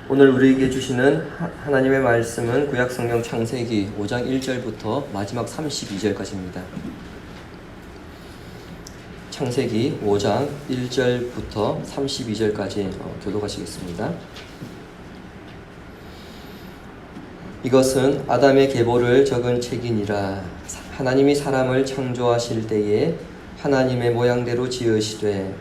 오늘 우리에게 주시는 하나님의 말씀은 구약성경 창세기 5장 1절부터 마지막 32절까지입니다. 창세기 5장 1절부터 32절까지 교독하시겠습니다. 이것은 아담의 계보를 적은 책이니라. 하나님이 사람을 창조하실 때에 하나님의 모양대로 지으시되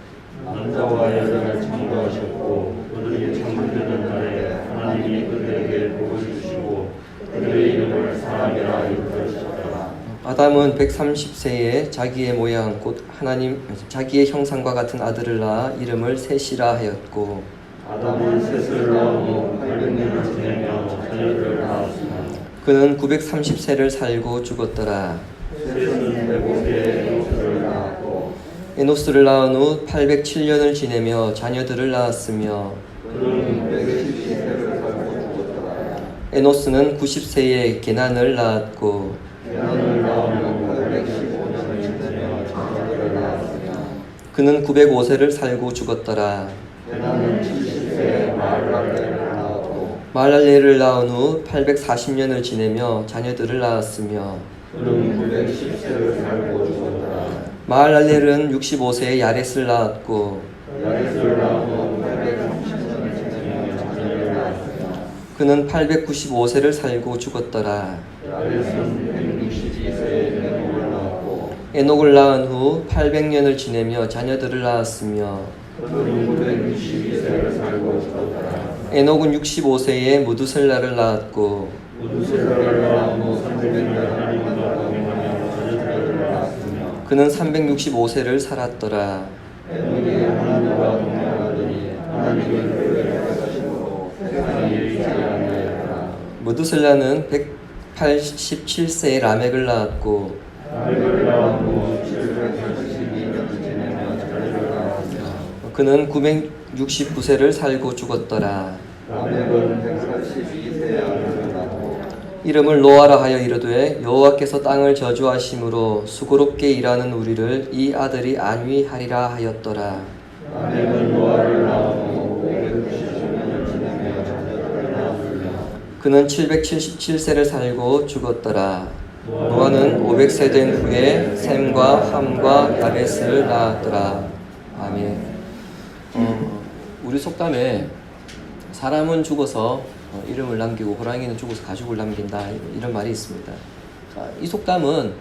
남자와 여자를 창조하셨고 그들이 창조되는 날에 하나님이 그들에게 복을 주시고 그들의 이름을 사람이라 이르셨더라. 아담은 130세에 자기의 모양 곧 하나님 자기의 형상과 같은 아들을 낳아 이름을 셋이라 하였고 아담은 셋을 낳은 후 800년을 지내며 자녀들을 낳았으나 그는 930세를 살고 죽었더라. 셋은 105세에 에노스를 낳았고 에노스를 낳은 후 807년을 지내며 자녀들을 낳았으며 그는 112세를 살고 죽었더라. 에노스는 90세에 게난을 낳았고 게난을 낳은 후 815년을 지내며 자녀들을 낳았으며 그는 905세를 살고 죽었더라. 게난은 70세에 마할랄레를 낳았고 마할랄레를 낳은 후 840년을 지내며 자녀들을 낳았으며 그는 910세를 살고 죽었더라. 마할랄렐은 65세에 야렛을 낳았고 야렛을 낳은 후 830년을 지내며 자녀를 낳았으며 그는 895세를 살고 죽었더라. 야렛은 162세에 에녹을 낳았고 에녹을 낳은 후 800년을 지내며 자녀들을 낳았으며 그는 962세를 살고 죽었더라. 에녹은 65세에 무두셀라를 낳았고 무두셀라를 낳은 후 300년 하나님과 동행하며 자녀들을 낳았으며 그는 365세를 살았더라. 에녹이 하나님과 동행하더니 하나님이 그를 택하심으로 세상에 이르지 아니하였더라. 무두셀라는 187세에 라멕을 낳았고 라멕을 낳은 후 782년을 지내며 자녀를 낳았으며 그는 969세를 살고 죽었더라. 라멕은 182세에 아들을 낳고 이름을 노아라 하여 이르되 여호와께서 땅을 저주하심으로 수고롭게 일하는 우리를 이 아들이 안위하리라 하였더라. 라멕은 노아를 낳은 후 590년을 지내며 자녀들을 낳았으며 그는 777세를 살고 죽었더라. 노아는 500세 된 후에 셈과 함과 야벳을 낳았더라. 아멘. 우리 속담에 사람은 죽어서 이름을 남기고 호랑이는 죽어서 가죽을 남긴다 이런 말이 있습니다. 이 속담은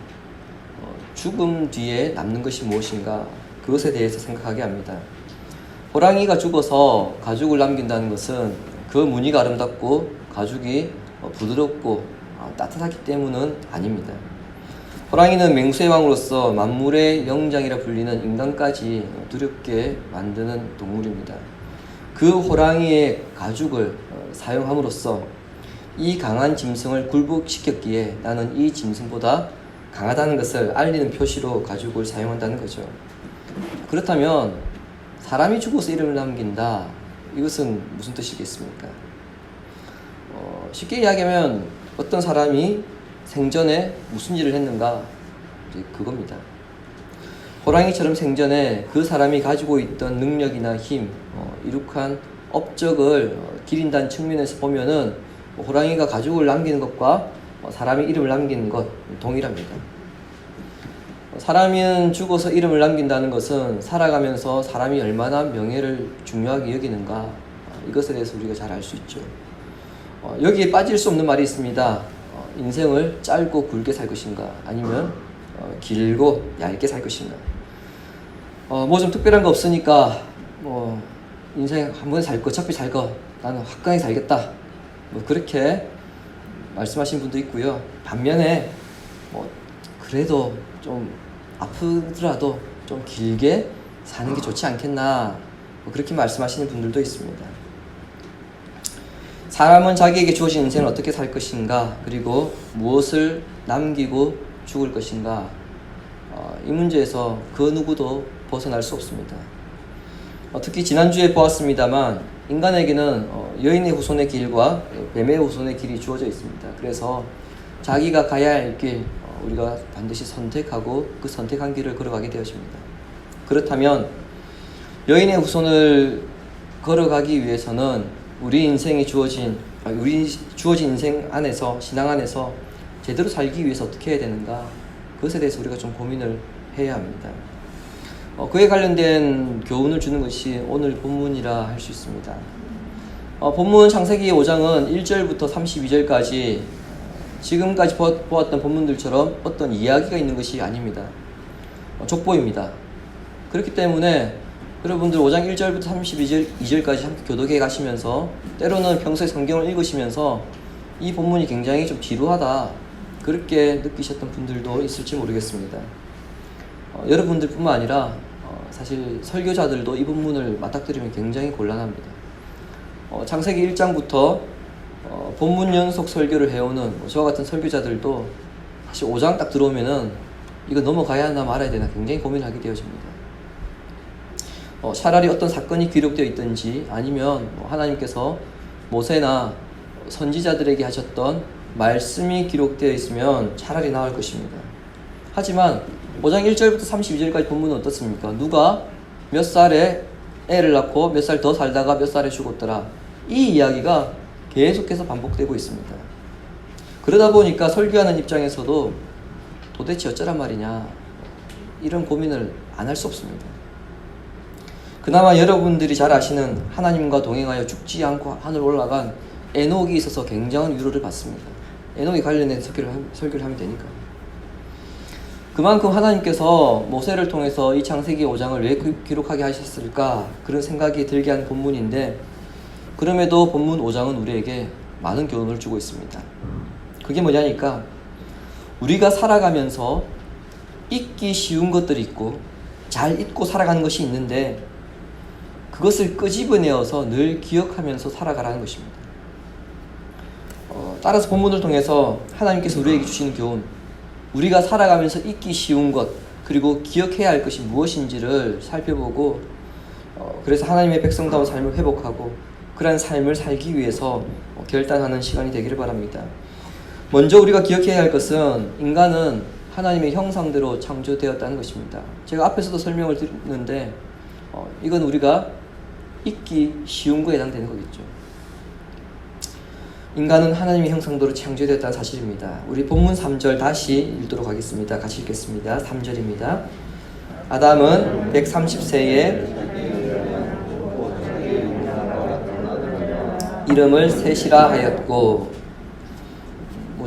죽음 뒤에 남는 것이 무엇인가 그것에 대해서 생각하게 합니다. 호랑이가 죽어서 가죽을 남긴다는 것은 그 무늬가 아름답고 가죽이 부드럽고 따뜻하기 때문은 아닙니다. 호랑이는 맹수의 왕으로서 만물의 영장이라 불리는 인간까지 두렵게 만드는 동물입니다. 그 호랑이의 가죽을 사용함으로써 이 강한 짐승을 굴복시켰기에 나는 이 짐승보다 강하다는 것을 알리는 표시로 가죽을 사용한다는 거죠. 그렇다면 사람이 죽어서 이름을 남긴다. 이것은 무슨 뜻이겠습니까? 쉽게 이야기하면 어떤 사람이 생전에 무슨 일을 했는가 그겁니다. 호랑이처럼 생전에 그 사람이 가지고 있던 능력이나 힘, 이룩한 업적을 기린다는 측면에서 보면은 호랑이가 가죽을 남기는 것과 사람이 이름을 남기는 것 동일합니다. 사람은 죽어서 이름을 남긴다는 것은 살아가면서 사람이 얼마나 명예를 중요하게 여기는가 이것에 대해서 우리가 잘 알 수 있죠. 여기에 빠질 수 없는 말이 있습니다. 인생을 짧고 굵게 살 것인가 아니면 길고 얇게 살 것인가. 뭐 좀 특별한 거 없으니까 인생 한 번에 살 거 어차피 살 거 나는 화끈하게 살겠다 뭐 그렇게 말씀하신 분도 있고요. 반면에 그래도 좀 아프더라도 좀 길게 사는 게 좋지 않겠나 뭐 그렇게 말씀하시는 분들도 있습니다. 사람은 자기에게 주어진 인생을 어떻게 살 것인가 그리고 무엇을 남기고 죽을 것인가 이 문제에서 그 누구도 벗어날 수 없습니다. 특히 지난주에 보았습니다만 인간에게는 여인의 후손의 길과 뱀의 후손의 길이 주어져 있습니다. 그래서 자기가 가야 할 길 우리가 반드시 선택하고 그 선택한 길을 걸어가게 되어집니다. 그렇다면 여인의 후손을 걸어가기 위해서는 우리 주어진 인생 안에서, 신앙 안에서 제대로 살기 위해서 어떻게 해야 되는가, 그것에 대해서 우리가 좀 고민을 해야 합니다. 그에 관련된 교훈을 주는 것이 오늘 본문이라 할 수 있습니다. 본문 창세기 5장은 1절부터 32절까지 지금까지 보았던 본문들처럼 어떤 이야기가 있는 것이 아닙니다. 족보입니다. 그렇기 때문에 여러분들 5장 1절부터 32절까지 함께 교독해 가시면서, 때로는 평소에 성경을 읽으시면서 이 본문이 굉장히 좀 지루하다, 그렇게 느끼셨던 분들도 있을지 모르겠습니다. 여러분들 뿐만 아니라 사실 설교자들도 이 본문을 맞닥뜨리면 굉장히 곤란합니다. 창세기 1장부터 본문 연속 설교를 해오는 저와 같은 설교자들도 사실 5장 딱 들어오면은 이거 넘어가야 하나 말아야 되나 굉장히 고민하게 되어집니다. 차라리 어떤 사건이 기록되어 있든지, 아니면 하나님께서 모세나 선지자들에게 하셨던 말씀이 기록되어 있으면 차라리 나을 것입니다. 하지만 5장 1절부터 32절까지 본문은 어떻습니까? 누가 몇 살에 애를 낳고 몇 살 더 살다가 몇 살에 죽었더라, 이 이야기가 계속해서 반복되고 있습니다. 그러다 보니까 설교하는 입장에서도 도대체 어쩌란 말이냐, 이런 고민을 안 할 수 없습니다. 그나마 여러분들이 잘 아시는 하나님과 동행하여 죽지 않고 하늘 올라간 에녹이 있어서 굉장한 위로를 받습니다. 에녹이 관련된 설교를 하면 되니까. 그만큼 하나님께서 모세를 통해서 이 창세기 5장을 왜 기록하게 하셨을까, 그런 생각이 들게 한 본문인데, 그럼에도 본문 5장은 우리에게 많은 교훈을 주고 있습니다. 그게 뭐냐니까, 우리가 살아가면서 잊기 쉬운 것들이 있고 잘 잊고 살아가는 것이 있는데, 그것을 끄집어내어서 늘 기억하면서 살아가라는 것입니다. 따라서 본문을 통해서 하나님께서 우리에게 주시는 교훈, 우리가 살아가면서 잊기 쉬운 것, 그리고 기억해야 할 것이 무엇인지를 살펴보고, 그래서 하나님의 백성다운 삶을 회복하고 그러한 삶을 살기 위해서 결단하는 시간이 되기를 바랍니다. 먼저 우리가 기억해야 할 것은, 인간은 하나님의 형상대로 창조되었다는 것입니다. 제가 앞에서도 설명을 드렸는데 이건 우리가 잊기 쉬운 거에 해당되는 거겠죠. 인간은 하나님의 형상대로 창조되었다는 사실입니다. 우리 본문 3절 다시 읽도록 하겠습니다. 같이 읽겠습니다. 3절입니다. 아담은 130세에 이름을 셋이라 하였고,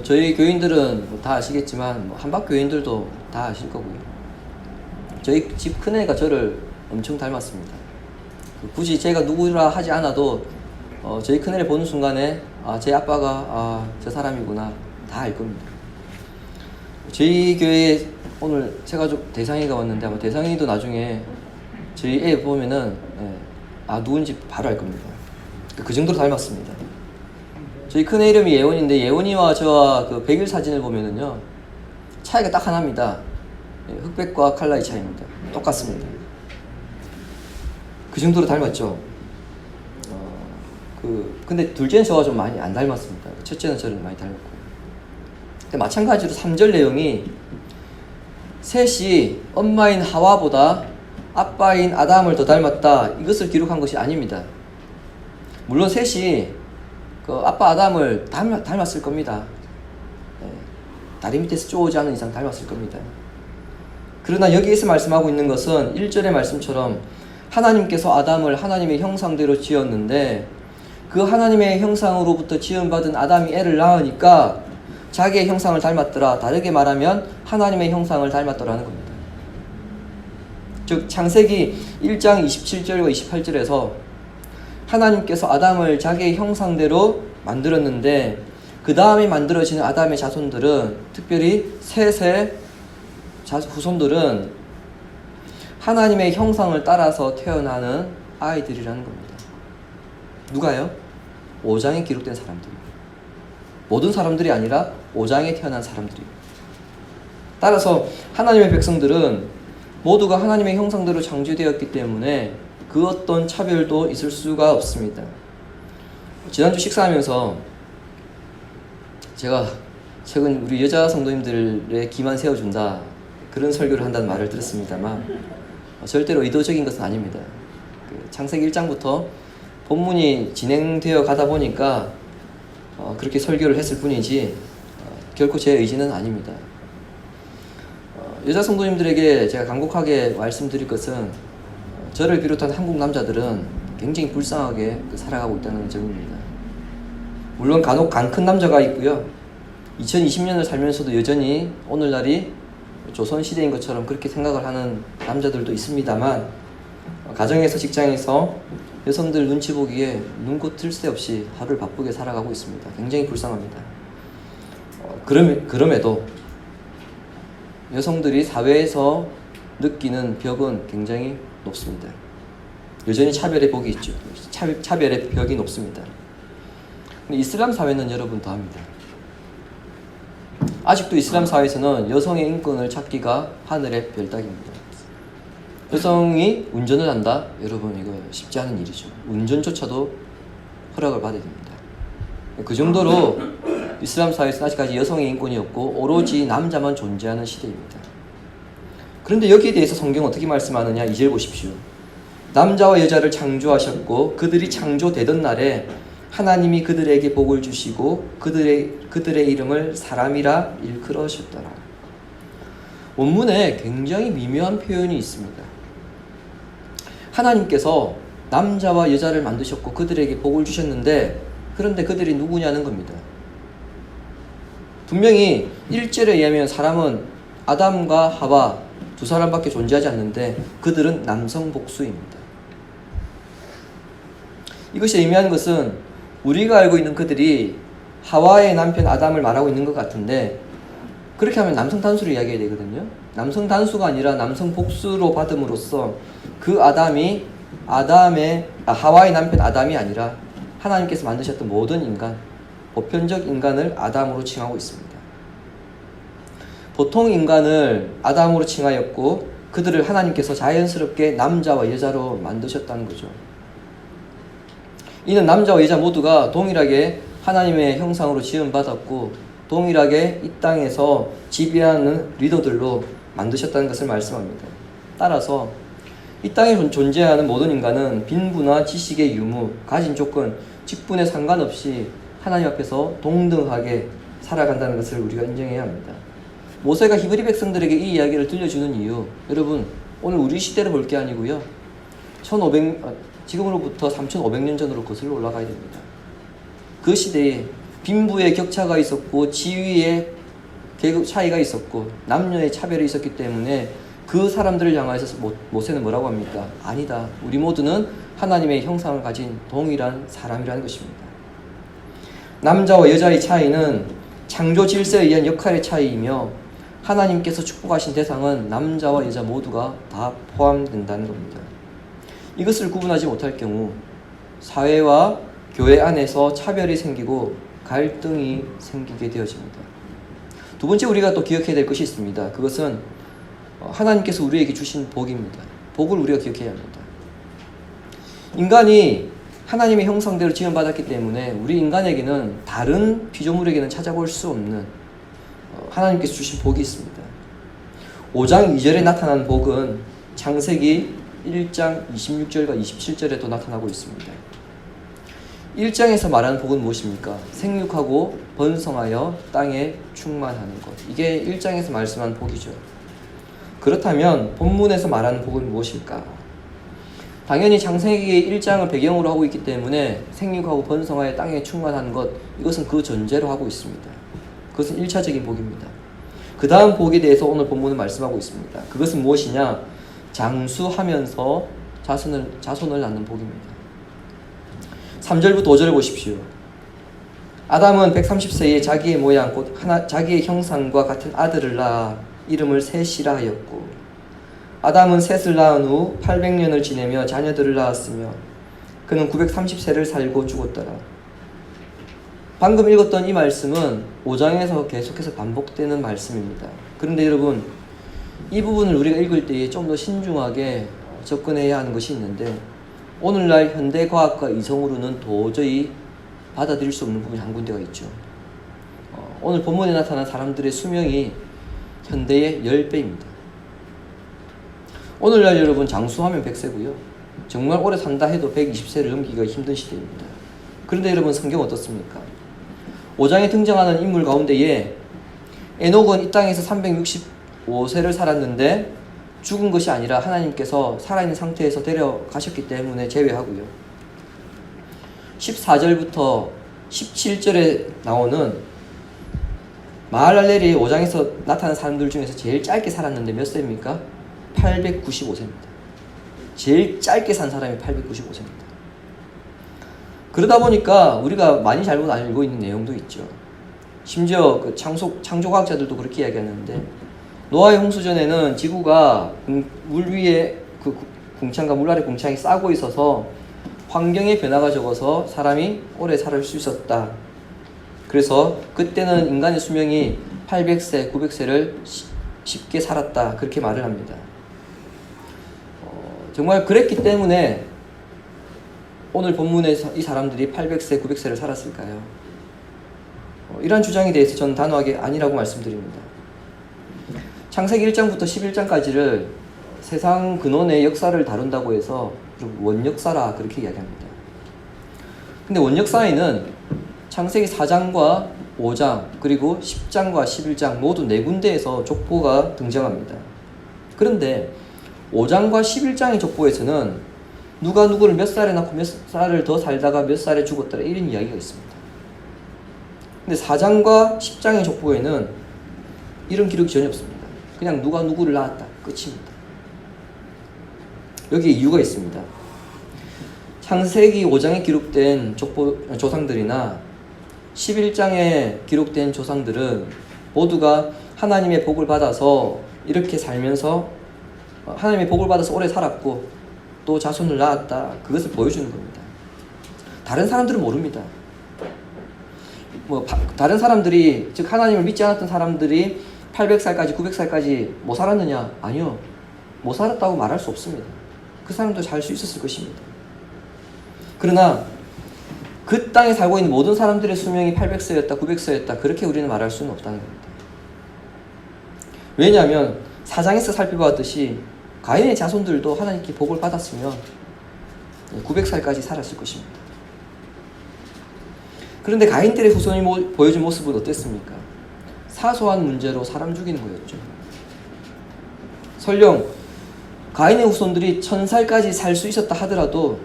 저희 교인들은 다 아시겠지만 한박 교인들도 다 아실 거고요. 저희 집 큰애가 저를 엄청 닮았습니다. 굳이 제가 누구라 하지 않아도 저희 큰애를 보는 순간에 제 아빠가 저 사람이구나 다 알 겁니다. 저희 교회에 오늘 새가족 대상이가 왔는데 아마 대상이도 나중에 저희 애 보면은 누군지 바로 알 겁니다. 그 정도로 닮았습니다. 저희 큰애 이름이 예원인데, 예원이와 저와 그 100일 사진을 보면은요 차이가 딱 하나입니다. 흑백과 칼라의 차이입니다. 똑같습니다. 그 정도로 닮았죠. 근데 둘째는 저와 좀 많이 안 닮았습니다. 첫째는 저를 많이 닮았고. 근데 마찬가지로 3절 내용이 셋이 엄마인 하와보다 아빠인 아담을 더 닮았다, 이것을 기록한 것이 아닙니다. 물론 셋이 그 아빠 아담을 닮았을 겁니다. 다리 밑에서 쪼오지 않은 이상 닮았을 겁니다. 그러나 여기에서 말씀하고 있는 것은 1절의 말씀처럼 하나님께서 아담을 하나님의 형상대로 지었는데, 그 하나님의 형상으로부터 지음받은 아담이 애를 낳으니까 자기의 형상을 닮았더라. 다르게 말하면 하나님의 형상을 닮았더라는 겁니다. 즉 창세기 1장 27절과 28절에서 하나님께서 아담을 자기의 형상대로 만들었는데, 그 다음에 만들어지는 아담의 자손들은, 특별히 셋의 후손들은 하나님의 형상을 따라서 태어나는 아이들이라는 겁니다. 누가요? 5장에 기록된 사람들입니다. 모든 사람들이 아니라 5장에 태어난 사람들입니다. 따라서 하나님의 백성들은 모두가 하나님의 형상대로 창조되었기 때문에 그 어떤 차별도 있을 수가 없습니다. 지난주 식사하면서 제가 최근 우리 여자 성도님들의 기만 세워준다, 그런 설교를 한다는 말을 들었습니다만 절대로 의도적인 것은 아닙니다. 창세기 1장부터 본문이 진행되어 가다 보니까 그렇게 설교를 했을 뿐이지 결코 제 의지는 아닙니다. 여자 성도님들에게 제가 간곡하게 말씀드릴 것은 저를 비롯한 한국 남자들은 굉장히 불쌍하게 살아가고 있다는 점입니다. 물론 간혹 간 큰 남자가 있고요. 2020년을 살면서도 여전히 오늘날이 조선시대인 것처럼 그렇게 생각을 하는 남자들도 있습니다만, 가정에서 직장에서 여성들 눈치 보기에 눈코 뜰 새 없이 하루를 바쁘게 살아가고 있습니다. 굉장히 불쌍합니다. 그럼에도 여성들이 사회에서 느끼는 벽은 굉장히 높습니다. 여전히 차별의 벽이 있죠. 차별의 벽이 높습니다. 근데 이슬람 사회는 여러분 더합니다. 아직도 이슬람 사회에서는 여성의 인권을 찾기가 하늘의 별따기입니다. 여성이 운전을 한다? 여러분, 이거 쉽지 않은 일이죠. 운전조차도 허락을 받아야 됩니다. 그 정도로 이슬람 사회에서는 아직까지 여성의 인권이 없고 오로지 남자만 존재하는 시대입니다. 그런데 여기에 대해서 성경은 어떻게 말씀하느냐? 2절 보십시오. 남자와 여자를 창조하셨고 그들이 창조되던 날에 하나님이 그들에게 복을 주시고 그들의 이름을 사람이라 일컬으셨더라. 원문에 굉장히 미묘한 표현이 있습니다. 하나님께서 남자와 여자를 만드셨고 그들에게 복을 주셨는데, 그런데 그들이 누구냐는 겁니다. 분명히 1절에 의하면 사람은 아담과 하와 두 사람밖에 존재하지 않는데 그들은 남성 복수입니다. 이것이 의미하는 것은 우리가 알고 있는 그들이 하와의 남편 아담을 말하고 있는 것 같은데, 그렇게 하면 남성 단수를 이야기해야 되거든요. 남성 단수가 아니라 남성 복수로 받음으로써 그 아담이 하와의 남편 아담이 아니라 하나님께서 만드셨던 모든 인간, 보편적 인간을 아담으로 칭하고 있습니다. 보통 인간을 아담으로 칭하였고 그들을 하나님께서 자연스럽게 남자와 여자로 만드셨다는 거죠. 이는 남자와 여자 모두가 동일하게 하나님의 형상으로 지음받았고 동일하게 이 땅에서 지배하는 리더들로 만드셨다는 것을 말씀합니다. 따라서 이 땅에 존재하는 모든 인간은 빈부나 지식의 유무, 가진 조건, 직분에 상관없이 하나님 앞에서 동등하게 살아간다는 것을 우리가 인정해야 합니다. 모세가 히브리 백성들에게 이 이야기를 들려주는 이유, 여러분, 오늘 우리 시대를 볼 게 아니고요, 지금으로부터 3500년 전으로 거슬러 올라가야 됩니다. 그 시대에 빈부의 격차가 있었고 지위의 계급 차이가 있었고 남녀의 차별이 있었기 때문에 그 사람들을 향해서 모세는 뭐라고 합니까? 아니다, 우리 모두는 하나님의 형상을 가진 동일한 사람이라는 것입니다. 남자와 여자의 차이는 창조 질서에 의한 역할의 차이이며 하나님께서 축복하신 대상은 남자와 여자 모두가 다 포함된다는 겁니다. 이것을 구분하지 못할 경우 사회와 교회 안에서 차별이 생기고 갈등이 생기게 되어집니다. 두 번째, 우리가 또 기억해야 될 것이 있습니다. 그것은 하나님께서 우리에게 주신 복입니다. 복을 우리가 기억해야 합니다. 인간이 하나님의 형상대로 지음받았기 때문에 우리 인간에게는 다른 피조물에게는 찾아볼 수 없는 하나님께서 주신 복이 있습니다. 5장 2절에 나타난 복은 창세기 1장 26절과 27절에도 나타나고 있습니다. 1장에서 말하는 복은 무엇입니까? 생육하고 번성하여 땅에 충만하는 것. 이게 1장에서 말씀한 복이죠. 그렇다면 본문에서 말하는 복은 무엇일까? 당연히 창세기 1장을 배경으로 하고 있기 때문에 생육하고 번성하여 땅에 충만하는 것, 이것은 그 전제로 하고 있습니다. 그것은 1차적인 복입니다. 그 다음 복에 대해서 오늘 본문은 말씀하고 있습니다. 그것은 무엇이냐? 장수하면서 자손을 낳는 복입니다. 3절부터 5절 보십시오. 아담은 130세에 자기의 모양 곧 자기의 형상과 같은 아들을 낳아 이름을 셋이라 하였고, 아담은 셋을 낳은 후 800년을 지내며 자녀들을 낳았으며 그는 930세를 살고 죽었더라. 방금 읽었던 이 말씀은 5장에서 계속해서 반복되는 말씀입니다. 그런데 여러분, 이 부분을 우리가 읽을 때에 좀 더 신중하게 접근해야 하는 것이 있는데, 오늘날 현대과학과 이성으로는 도저히 받아들일 수 없는 부분이 한 군데가 있죠. 오늘 본문에 나타난 사람들의 수명이 현대의 10배입니다. 오늘날 여러분 장수하면 100세고요. 정말 오래 산다 해도 120세를 넘기기가 힘든 시대입니다. 그런데 여러분 성경 어떻습니까? 5장에 등장하는 인물 가운데에 에녹은 이 땅에서 365세를 살았는데 죽은 것이 아니라 하나님께서 살아있는 상태에서 데려가셨기 때문에 제외하고요. 14절부터 17절에 나오는 마할랄렐이 5장에서 나타난 사람들 중에서 제일 짧게 살았는데 몇 세입니까? 895세입니다. 제일 짧게 산 사람이 895세입니다. 그러다 보니까 우리가 많이 잘못 알고 있는 내용도 있죠. 심지어 그 창조과학자들도 그렇게 이야기하는데 노아의 홍수전에는 지구가 물 위에 그 궁창과 물 아래 궁창이 싸고 있어서 환경의 변화가 적어서 사람이 오래 살 수 있었다. 그래서 그때는 인간의 수명이 800세, 900세를 쉽게 살았다. 그렇게 말을 합니다. 정말 그랬기 때문에 오늘 본문에서 이 사람들이 800세, 900세를 살았을까요? 이러한 주장에 대해서 저는 단호하게 아니라고 말씀드립니다. 창세기 1장부터 11장까지를 세상 근원의 역사를 다룬다고 해서 원역사라 그렇게 이야기합니다. 근데 원역사에는 창세기 4장과 5장 그리고 10장과 11장 모두 4군데에서 족보가 등장합니다. 그런데 5장과 11장의 족보에서는 누가 누구를 몇 살에 낳고 몇 살을 더 살다가 몇 살에 죽었다 이런 이야기가 있습니다. 근데 4장과 10장의 족보에는 이런 기록이 전혀 없습니다. 그냥 누가 누구를 낳았다 끝입니다. 여기에 이유가 있습니다. 창세기 5장에 기록된 조상들이나 11장에 기록된 조상들은 모두가 하나님의 복을 받아서 이렇게 살면서 하나님의 복을 받아서 오래 살았고 또 자손을 낳았다. 그것을 보여주는 겁니다. 다른 사람들은 모릅니다. 다른 사람들이 즉 하나님을 믿지 않았던 사람들이 800살까지 900살까지 못 살았느냐? 아니요. 못 살았다고 말할 수 없습니다. 그 사람도 잘 수 있었을 것입니다. 그러나 그 땅에 살고 있는 모든 사람들의 수명이 800세였다 900세였다 그렇게 우리는 말할 수는 없다는 겁니다. 왜냐하면 4장에서 살펴봤듯이 가인의 자손들도 하나님께 복을 받았으면 900살까지 살았을 것입니다. 그런데 가인들의 후손이 보여준 모습은 어땠습니까? 사소한 문제로 사람 죽이는 거였죠. 설령 가인의 후손들이 1000살까지 살 수 있었다 하더라도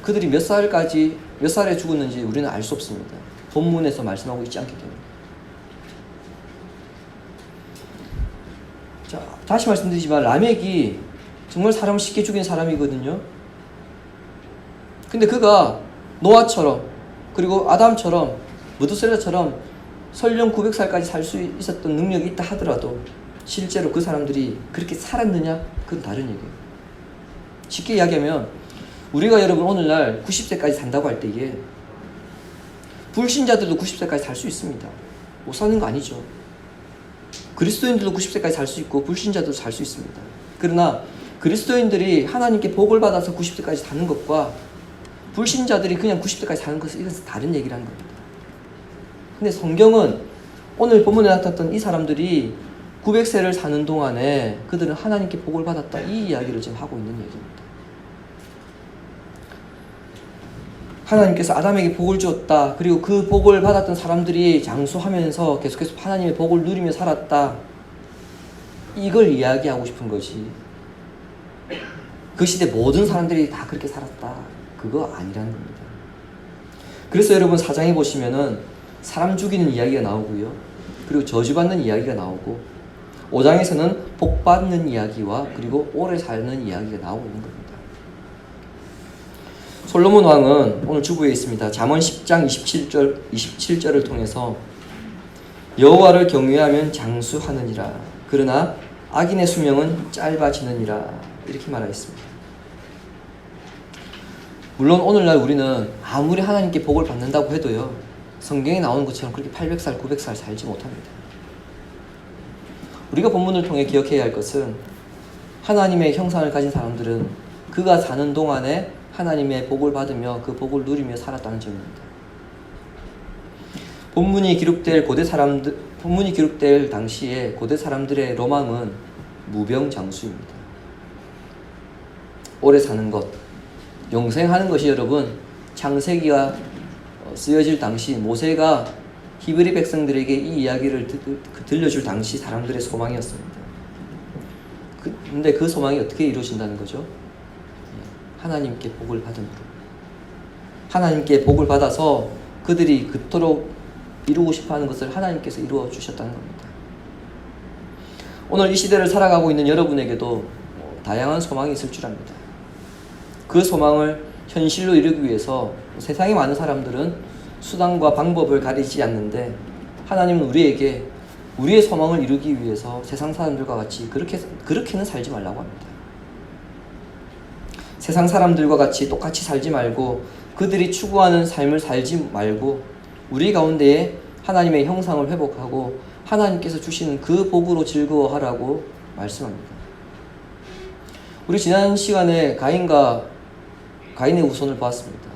그들이 몇 살에 죽었는지 우리는 알 수 없습니다. 본문에서 말씀하고 있지 않기 때문에. 자, 다시 말씀드리지만 라멕이 정말 사람을 쉽게 죽인 사람이거든요. 근데 그가 노아처럼 그리고 아담처럼 무드셀라처럼 설령 900살까지 살 수 있었던 능력이 있다 하더라도 실제로 그 사람들이 그렇게 살았느냐? 그건 다른 얘기예요. 쉽게 이야기하면 우리가 여러분 오늘날 90세까지 산다고 할 때에 불신자들도 90세까지 살 수 있습니다. 못 사는 거 아니죠. 그리스도인들도 90세까지 살 수 있고 불신자들도 살 수 있습니다. 그러나 그리스도인들이 하나님께 복을 받아서 90세까지 사는 것과 불신자들이 그냥 90세까지 사는 것은 이것은 다른 얘기라는 겁니다. 근데 성경은 오늘 본문에 나타났던 이 사람들이 900세를 사는 동안에 그들은 하나님께 복을 받았다 이 이야기를 지금 하고 있는 얘기입니다. 하나님께서 아담에게 복을 주었다. 그리고 그 복을 받았던 사람들이 장수하면서 계속해서 하나님의 복을 누리며 살았다. 이걸 이야기하고 싶은 것이 그 시대 모든 사람들이 다 그렇게 살았다. 그거 아니라는 겁니다. 그래서 여러분 4장에 보시면은 사람 죽이는 이야기가 나오고요. 그리고 저주받는 이야기가 나오고 5장에서는 복받는 이야기와 그리고 오래 사는 이야기가 나오고 있는 겁니다. 솔로몬 왕은 오늘 주부에 있습니다. 잠언 10장 27절을 통해서 여호와를 경외하면 장수하느니라. 그러나 악인의 수명은 짧아지느니라. 이렇게 말하였습니다. 물론 오늘날 우리는 아무리 하나님께 복을 받는다고 해도요. 성경에 나오는 것처럼 그렇게 800살, 900살 살지 못합니다. 우리가 본문을 통해 기억해야 할 것은 하나님의 형상을 가진 사람들은 그가 사는 동안에 하나님의 복을 받으며 그 복을 누리며 살았다는 점입니다. 본문이 기록될 당시에 고대 사람들의 로망은 무병장수입니다. 오래 사는 것, 영생하는 것이 여러분 창세기가 쓰여질 당시 모세가 히브리 백성들에게 이 이야기를 들려줄 당시 사람들의 소망이었습니다. 근데 그 소망이 어떻게 이루어진다는 거죠? 하나님께 복을 받음으로. 하나님께 복을 받아서 그들이 그토록 이루고 싶어하는 것을 하나님께서 이루어 주셨다는 겁니다. 오늘 이 시대를 살아가고 있는 여러분에게도 다양한 소망이 있을 줄 압니다. 그 소망을 현실로 이루기 위해서 세상의 많은 사람들은 수단과 방법을 가리지 않는데 하나님은 우리에게 우리의 소망을 이루기 위해서 세상 사람들과 같이 그렇게는 살지 말라고 합니다. 세상 사람들과 같이 똑같이 살지 말고 그들이 추구하는 삶을 살지 말고 우리 가운데에 하나님의 형상을 회복하고 하나님께서 주시는 그 복으로 즐거워하라고 말씀합니다. 우리 지난 시간에 가인의 후손을 보았습니다.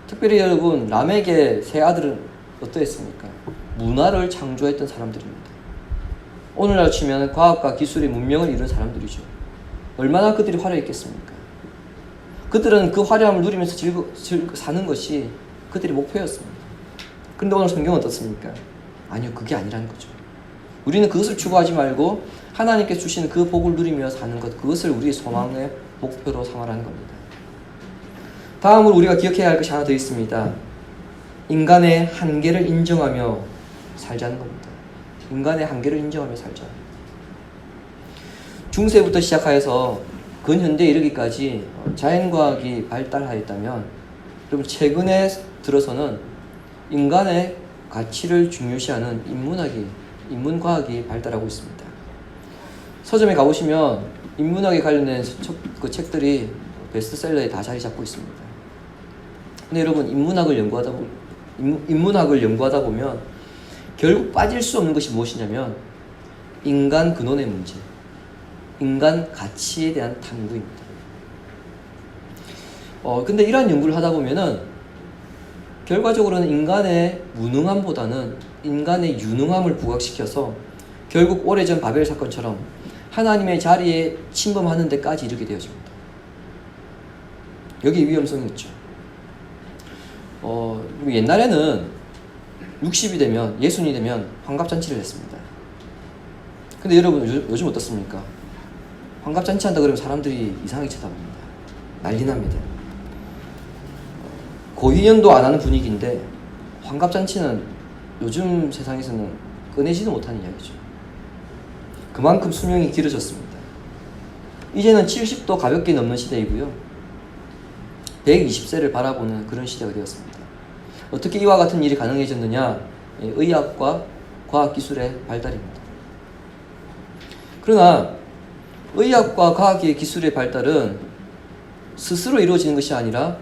특별히 여러분 람에게 세 아들은 어떠했습니까? 문화를 창조했던 사람들입니다. 오늘날 치면 과학과 기술의 문명을 이룬 사람들이죠. 얼마나 그들이 화려했겠습니까? 그들은 그 화려함을 누리면서 사는 것이 그들의 목표였습니다. 그런데 오늘 성경은 어떻습니까? 아니요, 그게 아니라는 거죠. 우리는 그것을 추구하지 말고 하나님께서 주시는 그 복을 누리며 사는 것, 그것을 우리의 소망의 목표로 삼아라는 겁니다. 다음으로 우리가 기억해야 할 것이 하나 더 있습니다. 인간의 한계를 인정하며 살자는 겁니다. 인간의 한계를 인정하며 살자. 중세부터 시작하여서 근현대에 이르기까지 자연과학이 발달하였다면 그럼 최근에 들어서는 인간의 가치를 중요시하는 인문과학이 발달하고 있습니다. 서점에 가보시면 인문학에 관련된 그 책들이 베스트셀러에 다 자리 잡고 있습니다. 근데 여러분 인문학을 연구하다 보면 결국 빠질 수 없는 것이 무엇이냐면 인간 근원의 문제, 인간 가치에 대한 탐구입니다. 근데 이러한 연구를 하다 보면은 결과적으로는 인간의 무능함보다는 인간의 유능함을 부각시켜서 결국 오래전 바벨 사건처럼 하나님의 자리에 침범하는 데까지 이르게 되어집니다. 여기 위험성이 있죠. 옛날에는 60이 되면, 60이 되면 환갑잔치를 했습니다. 근데 여러분 요즘 어떻습니까? 환갑잔치 한다 그러면 사람들이 이상하게 쳐다봅니다. 난리 납니다. 고희연도 안 하는 분위기인데 환갑잔치는 요즘 세상에서는 꺼내지도 못하는 이야기죠. 그만큼 수명이 길어졌습니다. 이제는 70도 가볍게 넘는 시대이고요. 120세를 바라보는 그런 시대가 되었습니다. 어떻게 이와 같은 일이 가능해졌느냐? 의학과 과학기술의 발달입니다. 그러나 의학과 과학의 기술의 발달은 스스로 이루어지는 것이 아니라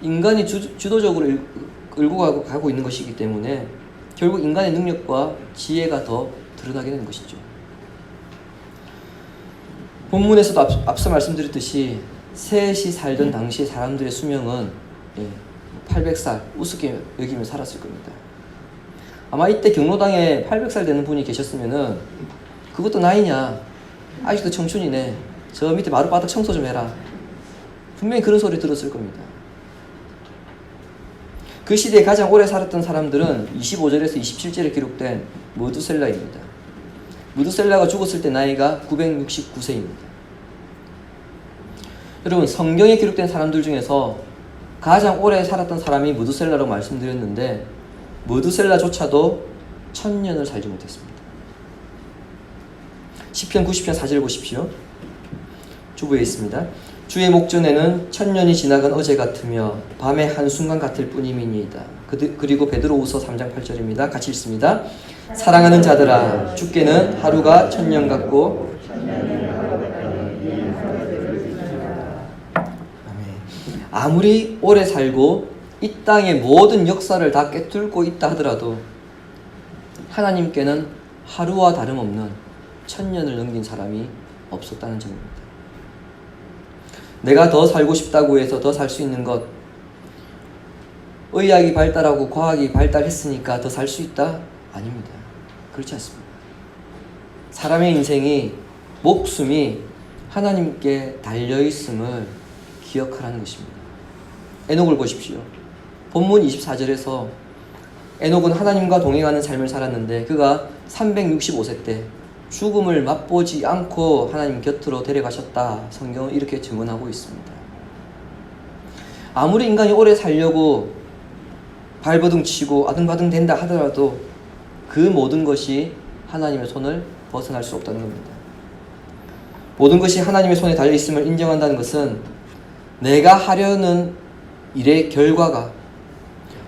인간이 주도적으로 끌고 가고 있는 것이기 때문에 결국 인간의 능력과 지혜가 더 드러나게 되는 것이죠. 본문에서도 앞서 말씀드렸듯이 셋이 살던 당시 사람들의 수명은 800살 우습게 여기며 살았을 겁니다. 아마 이때 경로당에 800살 되는 분이 계셨으면은 그것도 나이냐, 아직도 청춘이네, 저 밑에 마룻바닥 청소 좀 해라, 분명히 그런 소리 들었을 겁니다. 그 시대에 가장 오래 살았던 사람들은 25절에서 27절에 기록된 무드셀라입니다. 무드셀라가 죽었을 때 나이가 969세입니다. 여러분 성경에 기록된 사람들 중에서 가장 오래 살았던 사람이 무드셀라라고 말씀드렸는데 무드셀라조차도 1000년을 살지 못했습니다. 시편 90편 4절 보십시오. 주부에 있습니다. 주의 목전에는 1000년이 지나간 어제 같으며 밤의 한순간 같을 뿐임이니이다. 그리고 베드로후서 3장 8절입니다. 같이 읽습니다. 사랑하는 자들아, 주께는 하루가 1000년 같고 아무리 오래 살고 이 땅의 모든 역사를 다 꿰뚫고 있다 하더라도 하나님께는 하루와 다름없는 1000년을 넘긴 사람이 없었다는 점입니다. 내가 더 살고 싶다고 해서 더 살 수 있는 것, 의학이 발달하고 과학이 발달했으니까 더 살 수 있다? 아닙니다. 그렇지 않습니다. 사람의 인생이, 목숨이 하나님께 달려있음을 기억하라는 것입니다. 에녹을 보십시오. 본문 24절에서 에녹은 하나님과 동행하는 삶을 살았는데 그가 365세 때 죽음을 맛보지 않고 하나님 곁으로 데려가셨다. 성경은 이렇게 증언하고 있습니다. 아무리 인간이 오래 살려고 발버둥 치고 아등바등 된다 하더라도 그 모든 것이 하나님의 손을 벗어날 수 없다는 겁니다. 모든 것이 하나님의 손에 달려있음을 인정한다는 것은 내가 하려는 일의 결과가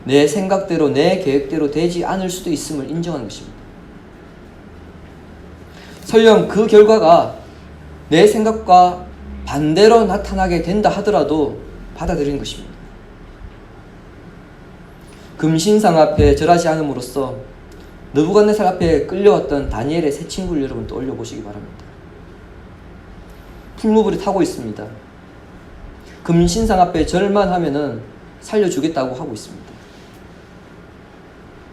내 생각대로 내 계획대로 되지 않을 수도 있음을 인정하는 것입니다. 설령 그 결과가 내 생각과 반대로 나타나게 된다 하더라도 받아들이는 것입니다. 금신상 앞에 절하지 않음으로써 느부갓네살 앞에 끌려왔던 다니엘의 세 친구를 여러분 떠올려 보시기 바랍니다. 풀무불이 타고 있습니다. 금신상 앞에 절만 하면은 살려주겠다고 하고 있습니다.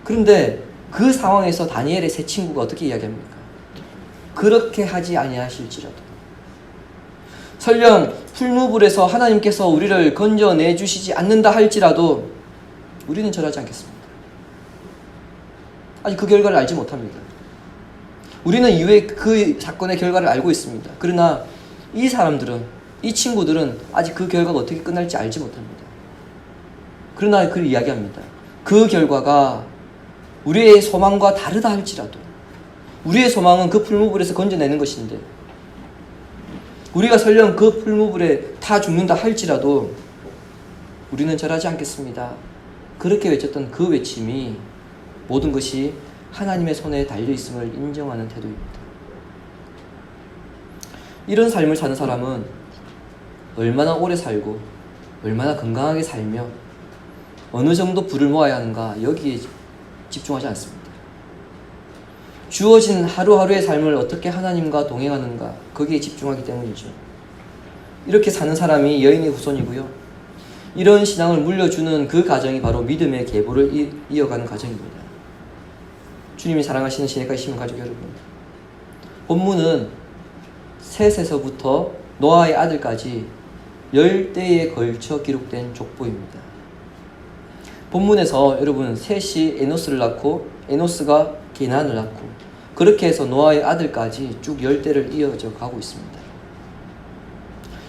그런데 그 상황에서 다니엘의 세 친구가 어떻게 이야기합니까? 그렇게 하지 아니하실지라도 설령 풀무불에서 하나님께서 우리를 건져내 주시지 않는다 할지라도 우리는 절하지 않겠습니다. 아직 그 결과를 알지 못합니다. 우리는 이후에 그 사건의 결과를 알고 있습니다. 그러나 이 사람들은, 이 친구들은 아직 그 결과가 어떻게 끝날지 알지 못합니다. 그러나 그를 이야기합니다. 그 결과가 우리의 소망과 다르다 할지라도 우리의 소망은 그 풀무불에서 건져내는 것인데 우리가 설령 그 풀무불에 타 죽는다 할지라도 우리는 절하지 않겠습니다. 그렇게 외쳤던 그 외침이 모든 것이 하나님의 손에 달려있음을 인정하는 태도입니다. 이런 삶을 사는 사람은 얼마나 오래 살고 얼마나 건강하게 살며 어느 정도 부를 모아야 하는가 여기에 집중하지 않습니다. 주어진 하루하루의 삶을 어떻게 하나님과 동행하는가 거기에 집중하기 때문이죠. 이렇게 사는 사람이 여인의 후손이고요. 이런 신앙을 물려주는 그 가정이 바로 믿음의 계보를 이어가는 가정입니다. 주님이 사랑하시는 시내가의 시민 가족 여러분, 본문은 셋에서부터 노아의 아들까지 10대에 걸쳐 기록된 족보입니다. 본문에서 여러분 셋이 에노스를 낳고 에노스가 게난을 낳고 그렇게 해서 노아의 아들까지 쭉 10대를 이어져 가고 있습니다.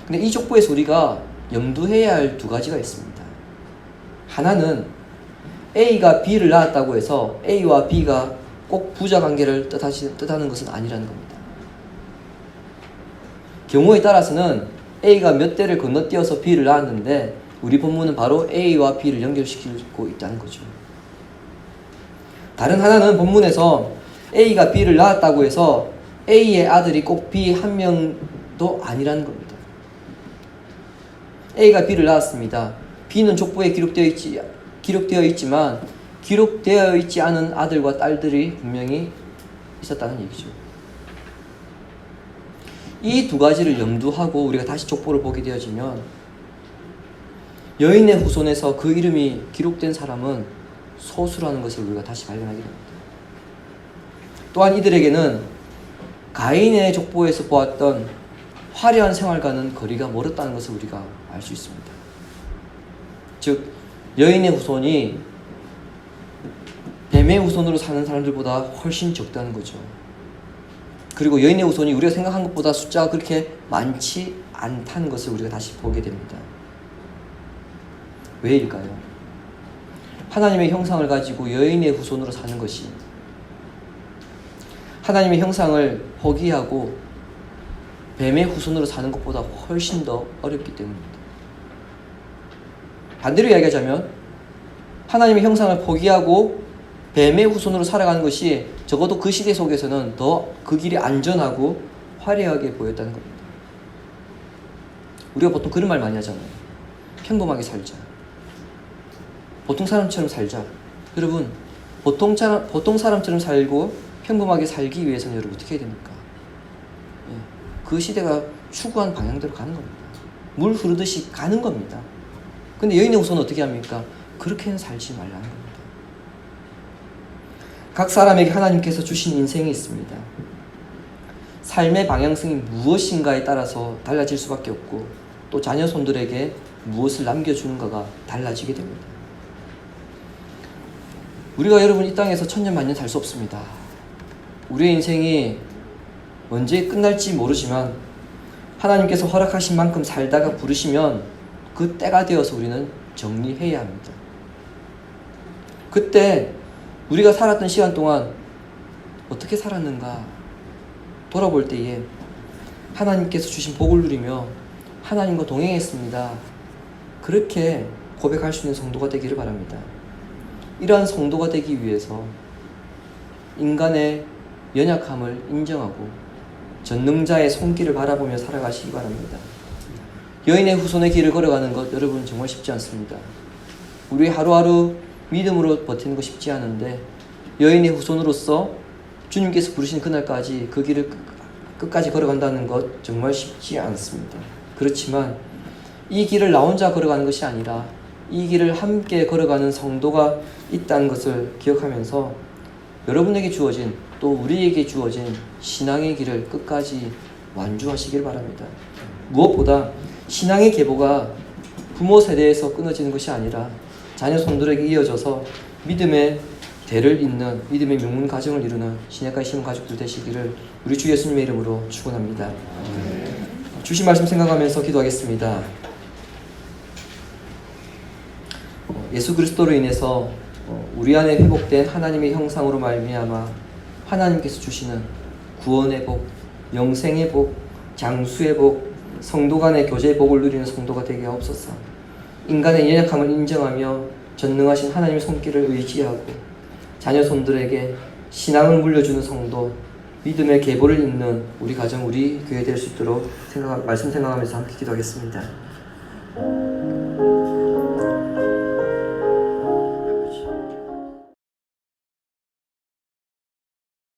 근데 이 족보에서 우리가 염두해야 할 두 가지가 있습니다. 하나는 A가 B를 낳았다고 해서 A와 B가 꼭 부자관계를 뜻하는 것은 아니라는 겁니다. 경우에 따라서는 A가 몇 대를 건너뛰어서 B를 낳았는데 우리 본문은 바로 A와 B를 연결시키고 있다는 거죠. 다른 하나는 본문에서 A가 B를 낳았다고 해서 A의 아들이 꼭 B 한 명도 아니라는 겁니다. A가 B를 낳았습니다. B는 족보에 기록되어 있지만 기록되어 있지 않은 아들과 딸들이 분명히 있었다는 얘기죠. 이 두 가지를 염두하고 우리가 다시 족보를 보게 되어지면 여인의 후손에서 그 이름이 기록된 사람은 소수라는 것을 우리가 다시 발견하게 됩니다. 또한 이들에게는 가인의 족보에서 보았던 화려한 생활과는 거리가 멀었다는 것을 우리가 알 수 있습니다. 즉 여인의 후손이 뱀의 후손으로 사는 사람들보다 훨씬 적다는 거죠. 그리고 여인의 후손이 우리가 생각한 것보다 숫자가 그렇게 많지 않다는 것을 우리가 다시 보게 됩니다. 왜일까요? 하나님의 형상을 가지고 여인의 후손으로 사는 것이 하나님의 형상을 포기하고 뱀의 후손으로 사는 것보다 훨씬 더 어렵기 때문입니다. 반대로 이야기하자면 하나님의 형상을 포기하고 뱀의 후손으로 살아가는 것이 적어도 그 시대 속에서는 더 그 길이 안전하고 화려하게 보였다는 겁니다. 우리가 보통 그런 말 많이 하잖아요. 평범하게 살자. 보통 사람처럼 살자. 여러분, 보통 사람처럼 살고 평범하게 살기 위해서는 여러분 어떻게 해야 됩니까? 그 시대가 추구한 방향대로 가는 겁니다. 물 흐르듯이 가는 겁니다. 근데 여인의 후손은 어떻게 합니까? 그렇게는 살지 말라는 겁니다. 각 사람에게 하나님께서 주신 인생이 있습니다. 삶의 방향성이 무엇인가에 따라서 달라질 수밖에 없고 또 자녀 손들에게 무엇을 남겨주는가가 달라지게 됩니다. 우리가 여러분 이 땅에서 천년만년 살 수 없습니다. 우리의 인생이 언제 끝날지 모르지만 하나님께서 허락하신 만큼 살다가 부르시면 그 때가 되어서 우리는 정리해야 합니다. 그때 우리가 살았던 시간 동안 어떻게 살았는가 돌아볼 때에 하나님께서 주신 복을 누리며 하나님과 동행했습니다. 그렇게 고백할 수 있는 성도가 되기를 바랍니다. 이러한 성도가 되기 위해서 인간의 연약함을 인정하고 전능자의 손길을 바라보며 살아가시기 바랍니다. 여인의 후손의 길을 걸어가는 것 여러분 정말 쉽지 않습니다. 우리 하루하루 믿음으로 버티는 거 쉽지 않은데 여인의 후손으로서 주님께서 부르신 그날까지 그 길을 끝까지 걸어간다는 것 정말 쉽지 않습니다. 그렇지만 이 길을 나 혼자 걸어가는 것이 아니라 이 길을 함께 걸어가는 성도가 있다는 것을 기억하면서 여러분에게 주어진 또 우리에게 주어진 신앙의 길을 끝까지 완주하시길 바랍니다. 무엇보다 신앙의 계보가 부모 세대에서 끊어지는 것이 아니라 자녀 손들에게 이어져서 믿음의 대를 잇는 믿음의 명문 가정을 이루는 신약과 신혼 가족들 되시기를 우리 주 예수님의 이름으로 축원합니다. 주신 말씀 생각하면서 기도하겠습니다. 예수 그리스도로 인해서 우리 안에 회복된 하나님의 형상으로 말미암아 하나님께서 주시는 구원의 복, 영생의 복, 장수의 복, 성도 간의 교제의 복을 누리는 성도가 되게 하옵소서. 인간의 연약함을 인정하며 전능하신 하나님의 손길을 의지하고 자녀 손들에게 신앙을 물려주는 성도, 믿음의 계보를 잇는 우리 가정, 우리 교회 될 수 있도록 말씀 생각하면서 함께 기도하겠습니다.